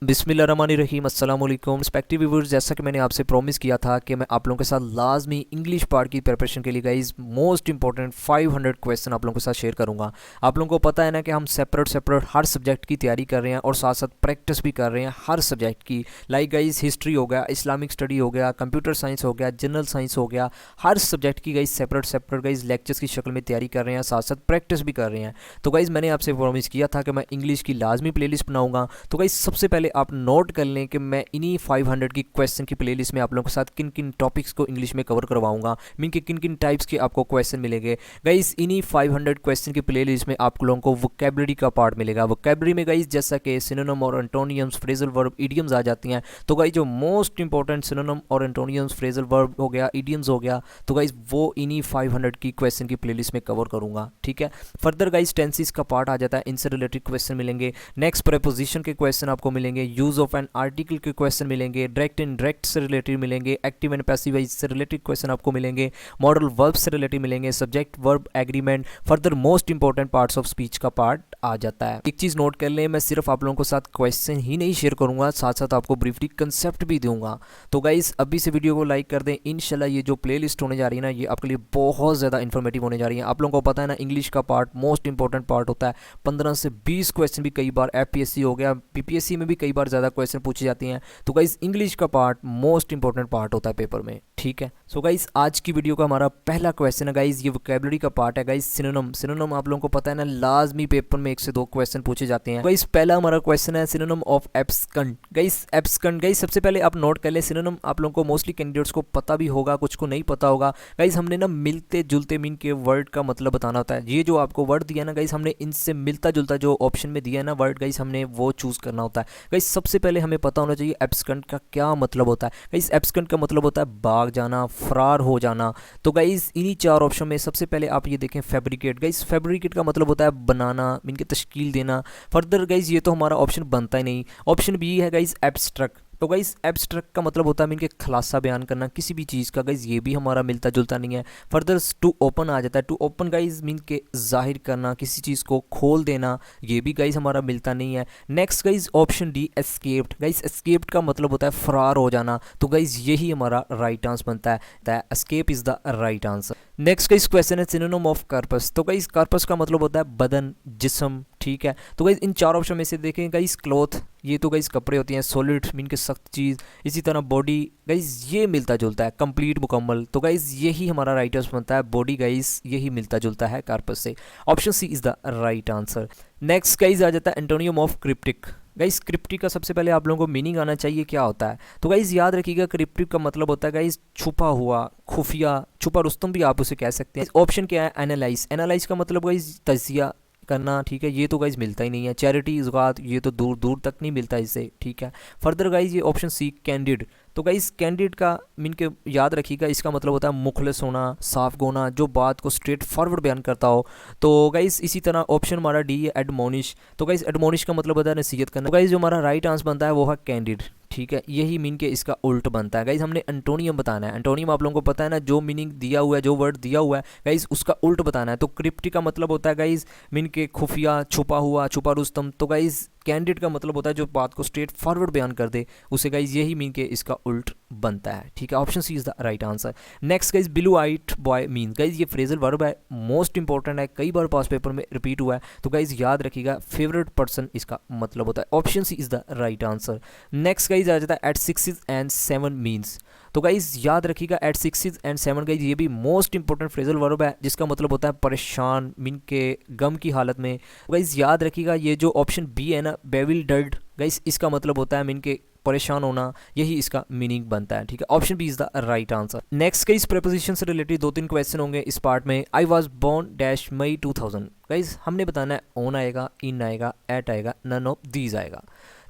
बिस्मिल्लाहिर्रहमानिर्रहीम अस्सलाम वालेकुम रिस्पेक्टिव व्यूअर्स। जैसा कि मैंने आपसे प्रॉमिस किया था कि मैं आप लोगों के साथ लाजमी इंग्लिश पार्ट की प्रिपरेशन के लिए गाइस मोस्ट इंपॉर्टेंट 500 क्वेश्चन आप लोगों के साथ शेयर करूंगा। आप लोगों को पता है ना कि हम सेपरेट हर सब्जेक्ट की तैयारी कर रहे हैं और साथ साथ प्रैक्टिस भी कर रहे हैं हर सब्जेक्ट की। लाइक गाइस हिस्ट्री हो गया, इस्लामिक स्टडी हो गया, कंप्यूटर साइंस हो गया, जनरल साइंस हो गया, हर सब्जेक्ट की गाइस सेपरेट गाइस लेक्चर्स की शक्ल में तैयारी कर रहे हैं, साथ साथ प्रैक्टिस भी कर रहे हैं। तो गाइस मैंने आपसे प्रॉमिस किया था कि मैं इंग्लिश की लाजमी प्लेलिस्ट बनाऊंगा। तो गाइस सबसे पहले आप नोट कर लें कि मैं इन्हीं 500 की क्वेश्चन की प्लेलिस्ट में आप लोगों के साथ किन किन टॉपिक्स को इंग्लिश में कवर करवाऊंगा, मीन के किन किन टाइप्स के आपको क्वेश्चन मिलेंगे। गाइस इन्हीं 500 क्वेश्चन की प्लेलिस्ट में आप लोगों को वोकैबुलरी का पार्ट मिलेगा। वोकैबुलरी में गाइस जैसा कि सिनोनिम और एंटोनियम्स, फ्रेजल वर्ब, इडियम्स आ जाती हैं। तो गाइस जो मोस्ट इंपॉर्टेंट सिनोनिम और एंटोनियम्स, फ्रेजल वर्ब हो गया, इडियम्स हो गया, तो गाइस वो इन्हीं 500 की क्वेश्चन की प्लेलिस्ट में कवर करूंगा। ठीक है। फर्दर गाइस टेंसेस का पार्ट आ जाता है, इनसे रिलेटेड क्वेश्चन मिलेंगे। नेक्स्ट प्रीपोजिशन के क्वेश्चन आपको मिलेंगे, यूज ऑफ एन आर्टिकल के क्वेश्चन मिलेंगे, डायरेक्ट इनडायरेक्ट से रिलेटेड मिलेंगे, एक्टिव एंड पैसिव वॉइस से रिलेटेड क्वेश्चन आपको मिलेंगे, मॉडल वर्ब से रिलेटेड मिलेंगे, subject verb agreement. Further most important parts of speech का पार्ट आ जाता है। एक चीज नोट कर लें, मैं सिर्फ आप लोगों के साथ क्वेश्चन ही नहीं शेयर करूंगा, साथ साथ आपको ब्रीफली कंसेप्ट भी दूंगा। तो गाइस अभी से वीडियो को लाइक कर दें। इंशाल्लाह ये जो प्लेलिस्ट होने जा रही है ना, ये आपके लिए बहुत ज़्यादा इंफॉर्मेटिव होने जा रही है। आप लोगों को पता है ना, इंग्लिश का पार्ट मोस्ट इंपॉर्टेंट पार्ट होता है। 15 से 20 क्वेश्चन भी कई बार एफपीएससी हो गया, पीपीएससी में भी कई बार ज़्यादा क्वेश्चन पूछी जाती हैं। तो गाइस इंग्लिश का पार्ट मोस्ट इंपॉर्टेंट पार्ट होता है पेपर में। ठीक है। सो गाइस आज की वीडियो का हमारा पहला क्वेश्चन है गाइस, ये वोकैबुलरी का पार्ट है गाइस। सिनोनिम आप लोगों को पता है ना, लाजमी पेपर में 1 से 2 क्वेश्चन पूछे जाते हैं। गाइस पहला हमारा क्वेश्चन है सिनोनिम ऑफ एब्सकंड। गाइस एब्सकंड, गाइस सबसे पहले आप नोट कर ले, सिनोनिम आप लोगों को मोस्टली कैंडिडेट्स को पता भी होगा, कुछ को नहीं पता होगा। गाइस हमने ना मिलते जुलते मीन के वर्ड का मतलब बताना होता है। ये जो आपको वर्ड दिया ना गाइस, हमने इनसे मिलता जुलता जो ऑप्शन में दिया है ना वर्ड, गाइस हमने वो चूज करना होता है। गाइस सबसे पहले हमें पता होना चाहिए एब्सकंड का क्या मतलब होता है। गाइस एब्सकंड का मतलब होता है भाग जाना, फरार हो जाना। तो गाइस इन्हीं 4 ऑप्शन में सबसे पहले आप ये देखें फैब्रिकेट। गाइस फैब्रिकेट का मतलब होता है बनाना, मीन के तश्कील देना। फर्दर गाइस ये तो हमारा ऑप्शन बनता ही नहीं। ऑप्शन बी है गाइस एब्स्ट्रैक्ट। तो गाइस एब्स्ट्रैक्ट का मतलब होता है मीन के खुलासा बयान करना किसी भी चीज़ का। गाइस ये भी हमारा मिलता जुलता नहीं है। फर्दर टू ओपन आ जाता है। टू ओपन गाइस मीन के जाहिर करना, किसी चीज़ को खोल देना, ये भी गाइस हमारा मिलता नहीं है। Next guys option D escaped. Guys escaped का मतलब होता है फरार हो जाना। तो गाइस यही हमारा राइट आंसर बनता है, escape is the right answer. Next guys question है सिनोनिम ऑफ कार्पस। तो गाइस कार्पस का मतलब होता है बदन, जिस्म। ठीक है। तो गाइस इन 4 ऑप्शन में से देखें गाइस क्लॉथ, ये तो गाइस कपड़े होती हैं, सॉलिड मीन के सख्त चीज़। इसी तरह बॉडी, गाइस ये मिलता जुलता है, कंप्लीट मुकम्मल। तो गाइस यही हमारा राइट आंसर बनता है बॉडी। गाइस यही मिलता जुलता है कार्पस से। Option C is the right answer. Next guys आ जाता है antonym of cryptic. Guys cryptic का सबसे पहले आप लोगों को मीनिंग आना चाहिए क्या होता है। तो गाइस याद रखिएगा क्रिप्टिक का मतलब होता है गाइस छुपा हुआ, खुफिया, छुपा रुस्तम भी आप उसे कह सकते हैं। ऑप्शन क्या है एनालाइज। एनालाइज का मतलब गाइस तजिया करना। ठीक है। ये तो गाइस मिलता ही नहीं है। चैरिटी ज़ुकात, ये तो दूर दूर तक नहीं मिलता इससे। ठीक है। फर्दर गाइस ये ऑप्शन सी कैंडिड। तो गाइस कैंडिड का मीन के याद रखिएगा, इसका मतलब होता है मुखलिस होना, साफ गोना, जो बात को स्ट्रेट फॉरवर्ड बयान करता हो। तो गाइस इसी तरह ऑप्शन हमारा डी है एडमोनिश। तो गाइस एडमोनिश का मतलब होता है नसीहत करना। तो गाइस जो हमारा राइट आंसर बनता है वो है कैंडिड। ठीक है। यही मीन के इसका उल्ट बनता है। गाइस हमने एंटोनियम बताना है। एंटोनियम आप लोगों को पता है ना, जो मीनिंग दिया हुआ है, जो वर्ड दिया हुआ है गाइस उसका उल्ट बताना है। तो क्रिप्टिक का मतलब होता है गाइस मीन के खुफिया, छुपा हुआ, छुपा रुस्तम। तो गाइस कैंडिड का मतलब होता है जो बात को स्ट्रेट फॉरवर्ड बयान कर दे, उसे गाइस यही मीन के इसका उल्ट बनता है। ठीक है। Option C is the right answer. Next guys blue eyed boy mean. Guys ये फ्रेजल वर्ब है, मोस्ट इंपॉर्टेंट है, कई बार पास पेपर में रिपीट हुआ है। तो गाइस याद रखिएगा फेवरेट पर्सन इसका मतलब होता है। Option C is the right answer. Next guys आ जाता है एट 6 एंड 7 मीन्स। तो गाइस याद रखिएगा एट 6 एंड 7 गाइस ये भी मोस्ट इंपॉर्टेंट फ्रेजल वर्ब है, जिसका मतलब होता है परेशान, मीन के गम की हालत में। गाइस याद रखिएगा ये जो ऑप्शन बी है ना बेविल्डर्ड, गाइस इसका मतलब होता है मीन के परेशान होना, यही इसका मीनिंग बनता है। ठीक है। Option B is the right answer. Next guys preposition से रिलेटेड 2-3 क्वेश्चन होंगे इस पार्ट में। I was born dash May 2000। Guys हमने बताना है ऑन आएगा, इन आएगा, एट आएगा, नन ऑफ दीज आएगा।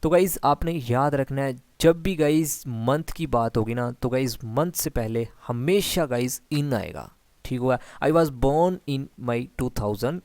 तो गाइस आपने याद रखना है जब भी गाइस मंथ की बात होगी ना, तो गाइस मंथ से पहले हमेशा गाइस इन आएगा। ठीक होगा। I was born in May 2000।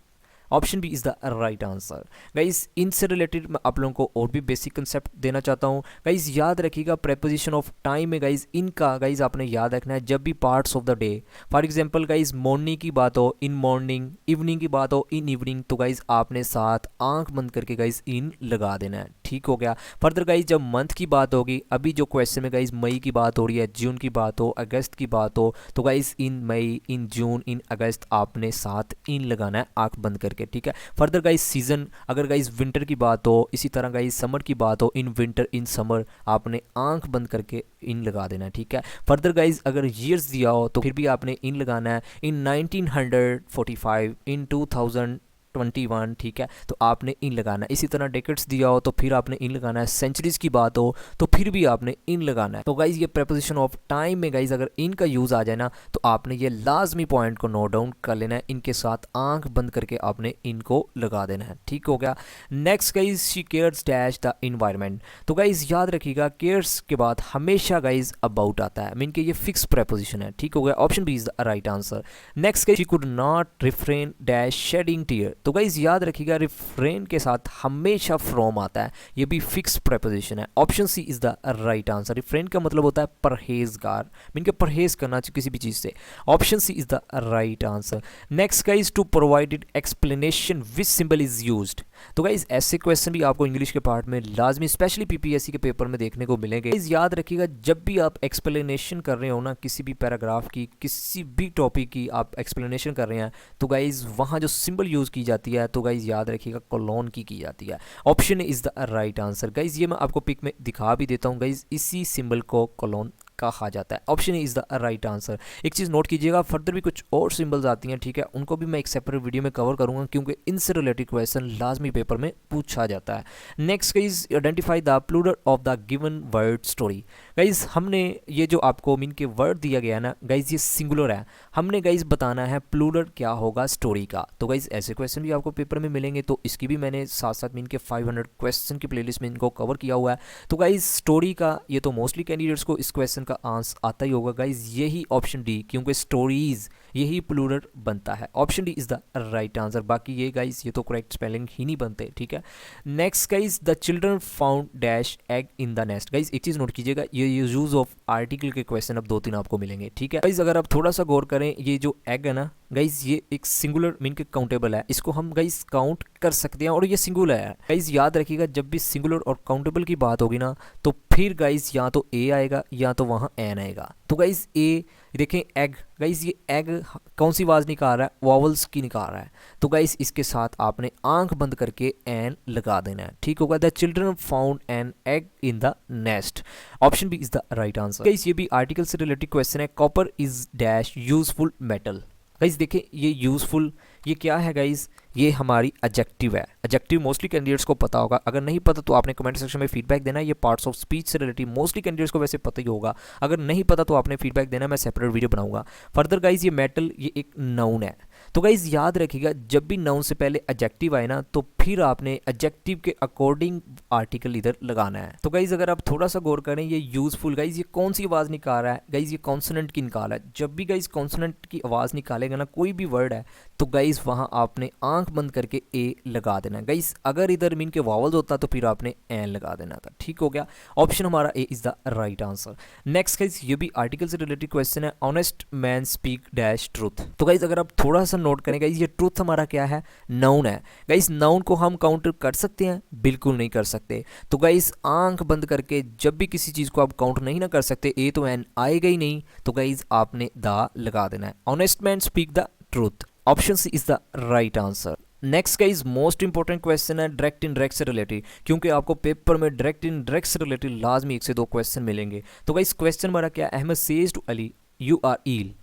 Option B is the right answer. Guys इनसे रिलेटेड मैं आप लोगों को और भी बेसिक कंसेप्ट देना चाहता हूँ। गाइस याद रखिएगा प्रेपोजिशन ऑफ टाइम में गाइस इनका गाइस आपने याद रखना है जब भी parts of the day, for example guys morning की बात हो इन मॉर्निंग, इवनिंग की बात हो इन इवनिंग, तो गाइस आपने साथ आंख बंद करके गाइस इन लगा देना है। ठीक हो गया। फर्दर गाइज जब मंथ की बात होगी, अभी जो क्वेश्चन में गाइज मई की बात हो रही है, जून की बात हो, अगस्त की बात हो, तो गाइज इन मई, इन जून, इन अगस्त आपने 7 इन लगाना है आंख बंद करके, ठीक है। फर्दर गाइज सीजन, अगर गाइज विंटर की बात हो, इसी तरह गाइज समर की बात हो, इन विंटर, इन समर आपने आंख बंद करके इन लगा देना है, ठीक है। फर्दर गाइज अगर ईयर्स दिया हो तो फिर भी आपने इन लगाना है, इन 1945, इन 2021, ठीक है, तो आपने इन लगाना है। इसी तरह डेकेड्स दिया हो तो फिर आपने इन लगाना है। सेंचुरीज की बात हो तो फिर भी आपने इन लगाना है। तो गाइज ये प्रेपोजिशन ऑफ टाइम में गाइज अगर इन का यूज़ आ जाए ना तो आपने ये लाजमी पॉइंट को नोट डाउन कर लेना है, इनके साथ आंख बंद करके आपने इनको लगा देना है, ठीक हो गया। Next guys she cares dash the environment. तो गाइज याद रखिएगा केयर्स के बाद हमेशा गाइज अबाउट आता है, मीन के ये फिक्स प्रेपोजिशन है, ठीक हो गया। Option B is the right answer. Next guys she could not refrain dash shedding tear. तो गाइज याद रखिएगा रिफ्रेन के साथ हमेशा फ्रॉम आता है, ये भी फिक्स प्रेपोजिशन है। Option C is the right answer. Refrain का मतलब होता है परहेजगार, मीन के परहेज करना चाहिए किसी भी चीज़ से। Option C is the right answer. Next guys to provided explanation which symbol is used. तो गाइज ऐसे क्वेश्चन भी आपको इंग्लिश के पार्ट में लाजमी स्पेशली पीपीएससी के पेपर में देखने को मिलेंगे। गाइज याद रखिएगा जब भी आप एक्सप्लेनेशन कर रहे हो ना, किसी भी पैराग्राफ की, किसी भी टॉपिक की आप एक्सप्लेनेशन कर रहे हैं, तो गाइज वहाँ जो सिंबल यूज़ की जाती है तो गाइज याद रखिएगा कॉलोन की जाती है। Option is the right answer. Guys ये मैं आपको पिक में दिखा भी देता हूँ, गाइज इसी सिंबल को कॉलोन कहा जाता है। Option is the right answer. एक चीज़ नोट कीजिएगा, फर्दर भी कुछ और सिंबल्स आती हैं, ठीक है, उनको भी मैं एक सेपरेट वीडियो में कवर करूंगा क्योंकि इनसे रिलेटेड क्वेश्चन लाजमी पेपर में पूछा जाता है। Next guys identify the plural of the given word story. Guys हमने ये जो आपको मीन के वर्ड दिया गया ना गाइज, ये सिंगुलर है, हमने गाइज बताना है प्लूरल क्या होगा स्टोरी का। तो गाइज ऐसे क्वेश्चन भी आपको पेपर में मिलेंगे, तो इसकी भी मैंने साथ साथ मीन के 500 क्वेश्चन की प्लेलिस्ट में इनको कवर किया हुआ है। तो गाइज स्टोरी का ये तो मोस्टली कैंडिडेट्स को इस क्वेश्चन का आंसर आता ही होगा गाइज, यही ऑप्शन डी, क्योंकि स्टोरीज यही प्लूरल बनता है। Option D is the right answer. बाकी ये गाइज ये तो करेक्ट स्पेलिंग ही नहीं बनते, ठीक है। Next guys the children found dash egg in the nest. Guys एक चीज़ नोट कीजिएगा, ये यूज ऑफ आर्टिकल के क्वेश्चन अब 2-3 आपको मिलेंगे, ठीक है। गाइज अगर आप थोड़ा सा गौर करें, ये जो एग है ना गाइज, ये एक सिंगुलर मीन के काउंटेबल है, इसको हम गाइज काउंट कर सकते हैं और ये सिंगुलर है। गाइज याद रखिएगा जब भी सिंगुलर और काउंटेबल की बात होगी ना तो फिर गाइज या तो ए आएगा या तो वहाँ एन आएगा। तो गाइज ए देखें एग, गाइज ये एग कौन सी आवाज़ निकाल रहा है, वॉवल्स की निकाल रहा है, तो गाइज इसके साथ आपने आंख बंद करके एन लगा देना है, ठीक होगा। The children found an egg in the nest. Option B is the right answer. Guys ये भी आर्टिकल से रिलेटेड क्वेश्चन है। Copper is dash useful metal. Guys देखें ये यूजफुल ये क्या है गाइज, ये हमारी एडजेक्टिव है। एडजेक्टिव मोस्टली कैंडिडेट्स को पता होगा, अगर नहीं पता तो आपने कमेंट सेक्शन में फीडबैक देना है। ये पार्ट्स ऑफ स्पीच से रिलेटेड मोस्टली कैंडिडेट्स को वैसे पता ही होगा, अगर नहीं पता तो आपने फीडबैक देना, मैं सेपरेट वीडियो बनाऊंगा। फर्दर गाइज ये मेटल ये एक नाउन है। तो गाइज याद रखिएगा जब भी नाउन से पहले एडजेक्टिव आए ना तो फिर आपने एडजेक्टिव के अकॉर्डिंग आर्टिकल इधर लगाना है। तो गाइज अगर आप थोड़ा सा गौर करें, ये यूजफुल गाइज ये कौन सी आवाज़ निकाल रहा है, गाइज ये कॉन्सोनेंट की निकाल रहा है। जब भी गाइज कॉन्सोनेंट की आवाज़ निकालेगा ना कोई भी वर्ड है तो गाइज वहाँ आपने आंख बंद करके ए लगा देना। गाइज अगर इधर मीन के वावल्स होता तो फिर आपने एन लगा देना था, ठीक हो गया। ऑप्शन हमारा A is the right answer. Next guys ये भी आर्टिकल से रिलेटेड क्वेश्चन है। Honest man speak dash truth. तो गाइज अगर आप थोड़ा सा नोट करें गाइज, ये ट्रूथ हमारा क्या है, नाउन है। गाइज नाउन को हम काउंट कर सकते हैं, बिल्कुल नहीं कर सकते। तो गाइज आंख बंद करके जब भी किसी चीज़ को आप काउंट नहीं ना कर सकते, ए तो एन आएगा ही नहीं, तो गाइज आपने द लगा देना है। Honest man speak the truth. Option C is the right answer. Next guys most important question है डायरेक्ट इनडायरेक्ट से रिलेटेड, क्योंकि आपको पेपर में डायरेक्ट इनडायरेक्ट से रिलेटेड लाजमी 1 से 2 क्वेश्चन मिलेंगे। तो गाइज क्वेश्चन हमारा क्या, Ahmed says to Ali you are ill.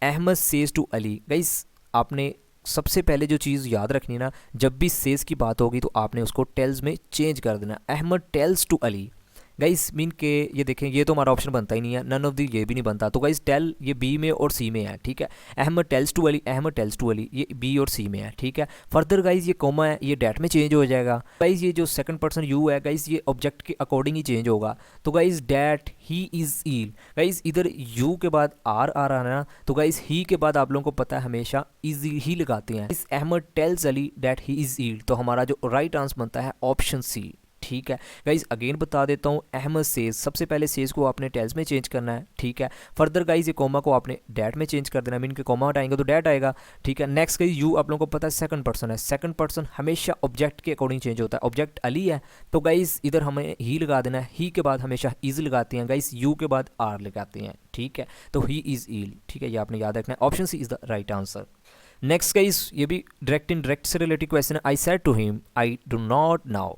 Ahmed says to Ali. Guys आपने सबसे पहले जो चीज़ याद रखनी है ना, जब भी सेज की बात होगी तो आपने उसको टेल्स में चेंज कर देना। Ahmed tells to Ali. Guys mean के ये देखें ये तो हमारा ऑप्शन बनता ही नहीं है, नन ऑफ दी ये भी नहीं बनता। तो गाइस टेल ये बी में और सी में है, ठीक है। Ahmed tells to Ali, Ahmed tells to Ali ये बी और सी में है, ठीक है। फर्दर गाइस ये कॉमा है, ये डैट में चेंज हो जाएगा। गाइस ये जो सेकंड पर्सन यू है गाइस ये ऑब्जेक्ट के अकॉर्डिंग ही चेंज होगा। तो guys that he is ill. Guys इधर यू के बाद आर आ रहा है ना, तो गाइस ही के बाद आप लोगों को पता है हमेशा इज ही लगाते हैं। इस Ahmad tells Ali that he is ill, तो हमारा जो राइट आंसर बनता है ऑप्शन सी। ठीक है गाइज, अगेन बता देता हूँ, अहमद सेज, सबसे पहले सेज को आपने टेल्स में चेंज करना है। ठीक है, फर्दर गाइज ये कोमा को आपने डैट में चेंज कर देना, मीन के कोमा हटाएंगे तो डैट आएगा। ठीक है, नेक्स्ट गाइज यू आप लोगों को पता है सेकंड पर्सन है, सेकंड पर्सन हमेशा ऑब्जेक्ट के अकॉर्डिंग चेंज होता है। ऑब्जेक्ट अली है तो गाइज इधर हमें ही लगा देना है, ही के बाद हमेशा इज लगाते हैं गाइज, यू के बाद आर लगाते हैं। ठीक है, तो ही इज ईल। ठीक है, ये आपने याद रखना है, option C is the right answer. Next guys ये भी डायरेक्ट इनडायरेक्ट से रिलेटेड क्वेश्चन है। I said to him I do not know.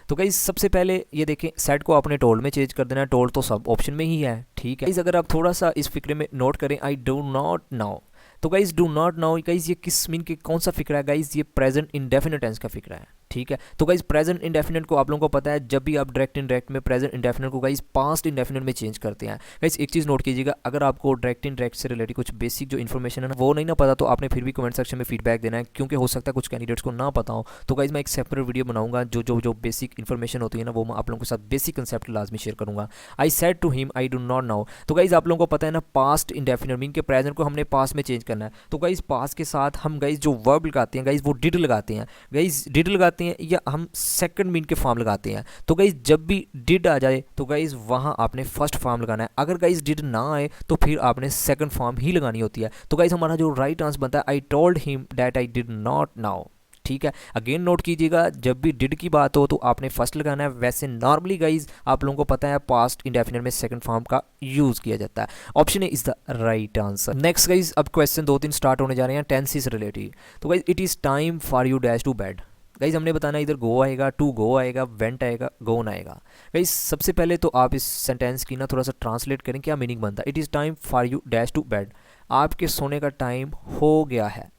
तो गाइज सबसे पहले ये देखें, सेट को आपने टोल्ड में चेंज कर देना है, टोल्ड तो सब ऑप्शन में ही है। ठीक है गाइज, अगर आप थोड़ा सा इस फिक्रे में नोट करें, आई डू नॉट नाउ, तो guys do not now guys ये किस मीन के कौन सा फिक्रा है गाइज, ये प्रेजेंट इंडेफिनिट टेंस का फिक्रा है। ठीक है, तो गाइज प्रेजेंट इंडेफिनिट को आप लोगों को पता है, जब भी आप डायरेक्ट इनडायरेक्ट में प्रेजेंट इंडेफिनिट को गाइज पास्ट इंडेफिनिट में चेंज करते हैं। गाइज एक चीज़ नोट कीजिएगा, अगर आपको डायरेक्ट इनडायरेक्ट से रिलेटेड कुछ बेसिक जो इन्फॉर्मेशन है ना वो नहीं ना पता, तो आपने फिर भी कमेंट सेक्शन में फीडबैक देना है, क्योंकि हो सकता है कुछ कैंडिडेट्स को ना पता हो। तो गाइज मैं एक सेपरेट वीडियो बनाऊंगा जो जो जो बेसिक इन्फॉर्मेशन होती है ना, वो मैं आप लोगों के साथ बेसिक कंसेप्ट लाजमी शेयर करूंगा। I said to him I do not know, तो गाइज आप लोगों को पता है ना, पास्ट इंडेफिनिट मीन के प्रेजेंट को हमने पास्ट में चेंज करना है। तो गाइज पास्ट के साथ हम गाइज जो वर्ब लगाते हैं गाइज वो डिड लगाते हैं, गाइज डिड लगाते हैं या हम सेकंड मीन के फॉर्म लगाते हैं। तो गाइज जब भी डिड आ जाए तो गाइज वहां आपने फर्स्ट फॉर्म लगाना है, अगर गाइज डिड ना आए तो फिर आपने सेकंड फॉर्म ही लगानी होती है। तो गाइज हमारा जो राइट आंसर बनता है, I told him that I did not now. ठीक है, अगेन नोट कीजिएगा, जब भी डिड की बात हो तो आपने फर्स्ट लगाना है। वैसे नॉर्मली गाइज आप लोगों को पता है पास्ट इंडेफिनिट में सेकंड फॉर्म का यूज किया जाता है। Option A is the right answer. Next guys अब क्वेश्चन 2-3 स्टार्ट होने जा रहे हैं टेंसेस रिलेटेड। तो guys it is time for you dash to bed, guys हमने बताना इधर गो आएगा, टू गो आएगा, वेंट आएगा, गोन आएगा। गाइज सबसे पहले तो आप इस सेंटेंस की ना थोड़ा सा ट्रांसलेट करें, क्या मीनिंग बनता है। It is time for you dash to bed, आपके सोने का टाइम हो गया है,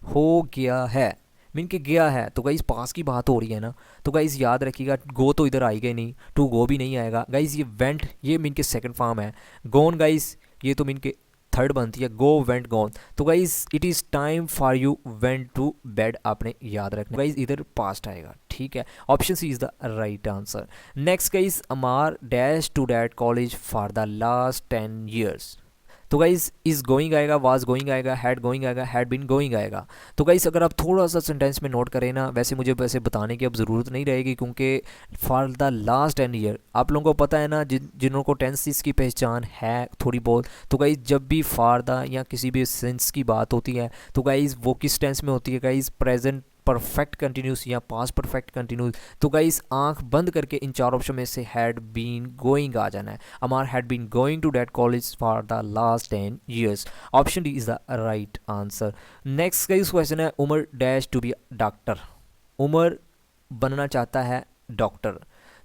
हो गया है मीन के गया है, तो गाइज पास की बात हो रही है ना। तो गाइज याद रखिएगा, गो तो इधर आएगा ही नहीं, टू गो भी नहीं आएगा। गाइज ये वेंट ये मीन के सेकंड फॉर्म है, गोन गाइज ये तो मीन के थर्ड बनती है, गो वेंट गोन। तो guys it is time for you went to bed आपने याद रखना गाइज, इधर पास्ट आएगा। ठीक है, option C is the right answer. Next guys Amar dash to that college for the last 10 years। तो गाइज इज गोइंग आएगा, वाज गोइंग आएगा, हैड गोइंग आएगा, हैड बीन गोइंग आएगा। तो गाइज अगर आप थोड़ा सा सेंटेंस में नोट करें ना, वैसे बताने की अब ज़रूरत नहीं रहेगी, क्योंकि फॉर द लास्ट 10 year आप लोगों को पता है ना, जिन को टेंसेस की पहचान है थोड़ी बहुत। तो गाइज जब भी फॉर द या किसी भी सेंस की बात होती है तो गाइज वो किस टेंस में होती है गाइज, प्रेजेंट परफेक्ट कंटिन्यूस या पास्ट परफेक्ट कंटिन्यूस। तो गाइस आंख बंद करके इन चार ऑप्शन में से हैड बीन गोइंग आ जाना है। Amar had been going to that college for the last 10 years। Option D is the right answer. Next guys question है, Umar dash to be doctor, Umar बनना चाहता है डॉक्टर।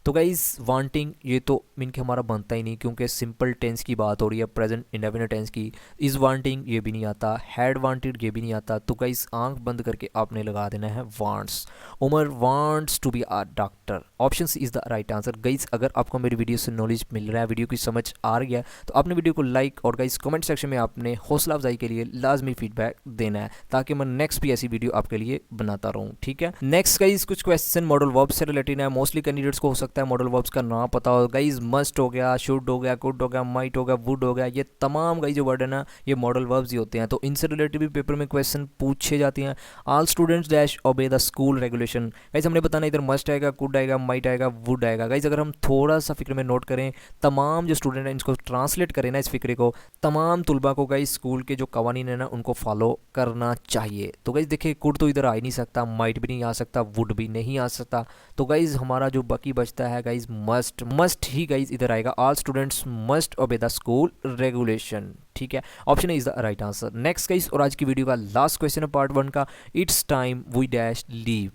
तो गाइज वांटिंग ये तो मीन के हमारा बनता ही नहीं, क्योंकि सिंपल टेंस की बात हो रही है, प्रेजेंट इंडेफिनिट टेंस की। इज वांटिंग ये भी नहीं आता, हैड वांटेड ये भी नहीं आता। तो गाइज आंख बंद करके आपने लगा देना है wants, Umar wants to be a doctor. Option C is the right answer. Guys अगर आपको मेरी वीडियो से नॉलेज मिल रहा है, वीडियो की समझ आ रही है, तो आपने वीडियो को लाइक और गाइज कमेंट सेक्शन में आपने हौसला अफजाई के लिए लाजमी फीडबैक देना है, ताकि मैं नेक्स्ट भी ऐसी वीडियो आपके लिए बनाता रहूँ। ठीक है, नेक्स्ट गाइज कुछ क्वेश्चन मॉडल वर्ब से रिलेटेड है। मोस्टली कैंडिडेट्स को हो सकता है मॉडल वर्ब्स का ना पता हो। गाइज मस्ट हो गया, शुड हो गया, कुड हो गया, माइट हो गया, वुड हो गया, ये तमाम गाइज जो वर्ड है ना ये मॉडल वर्ब्स ही होते हैं। तो इनसे रिलेटेड भी पेपर में क्वेश्चन पूछे जाते हैं। All students dash obey the school regulation. Guys हमने बताना इधर मस्ट आएगा, कुड आएगा, माइट आएगा, वुड आएगा। गाइज अगर हम थोड़ा सा फिक्र में नोट करें, तमाम जो स्टूडेंट हैं इनको ट्रांसलेट करें ना इस फिक्रे को, तमाम तुलबा को गाइज स्कूल के जो कवानीन है ना उनको फॉलो करना चाहिए। तो गाइज देखिए, कुड तो इधर आ ही नहीं सकता, माइट भी नहीं आ सकता, वुड भी नहीं आ सकता। तो गाइज हमारा जो बाकी बचता है गाइज मस्ट ही गाइज इधर आएगा। All students must obey the school regulation. ठीक है, option is the right answer. Next guys और आज की वीडियो का लास्ट क्वेश्चन है पार्ट 1 का, it's time we dash leave.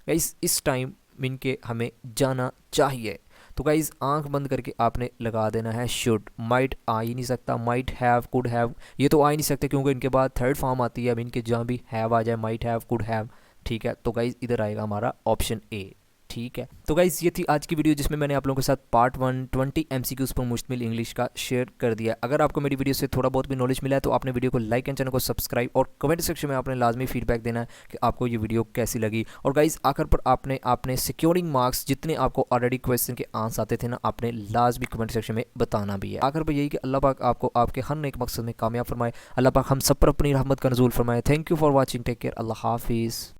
Guys इस टाइम मीन के हमें जाना चाहिए। तो गाइज आंख बंद करके आपने लगा देना है शुड। माइट आ ही नहीं सकता, माइट हैव, कुड हैव ये तो आ ही नहीं सकते, क्योंकि इनके बाद थर्ड फॉर्म आती है मीन के जहाँ भी हैव आ जाए, माइट हैव, कुड हैव। ठीक है, तो गाइज इधर आएगा हमारा ऑप्शन ए। ठीक है, तो गाइज ये थी आज की वीडियो, जिसमें मैंने आप लोगों के साथ पार्ट 1 20 MCQs पर मुश्तमिल इंग्लिश का शेयर कर दिया। अगर आपको मेरी वीडियो से थोड़ा बहुत भी नॉलेज मिला है तो आपने वीडियो को लाइक एंड चैनल को सब्सक्राइब और कमेंट सेक्शन में आपने लाजमी फीडबैक देना है कि आपको ये वीडियो कैसी लगी। और गाइज आखिर पर आपने सिक्योरिंग मार्क्स जितने आपको ऑलरेडी क्वेश्चन के आंसर आते थे ना, आपने लाजमी कमेंट सेक्शन में बताना भी है। आखिर पर यही कि अल्लाह पाक आपको आपके हर नेक मकसद में कामयाब फरमाए। अल्लाह पाक हम सब पर अपनी रहमत का नज़ूल फरमाए। Thank you for watching, take care, Allah हाफिज़।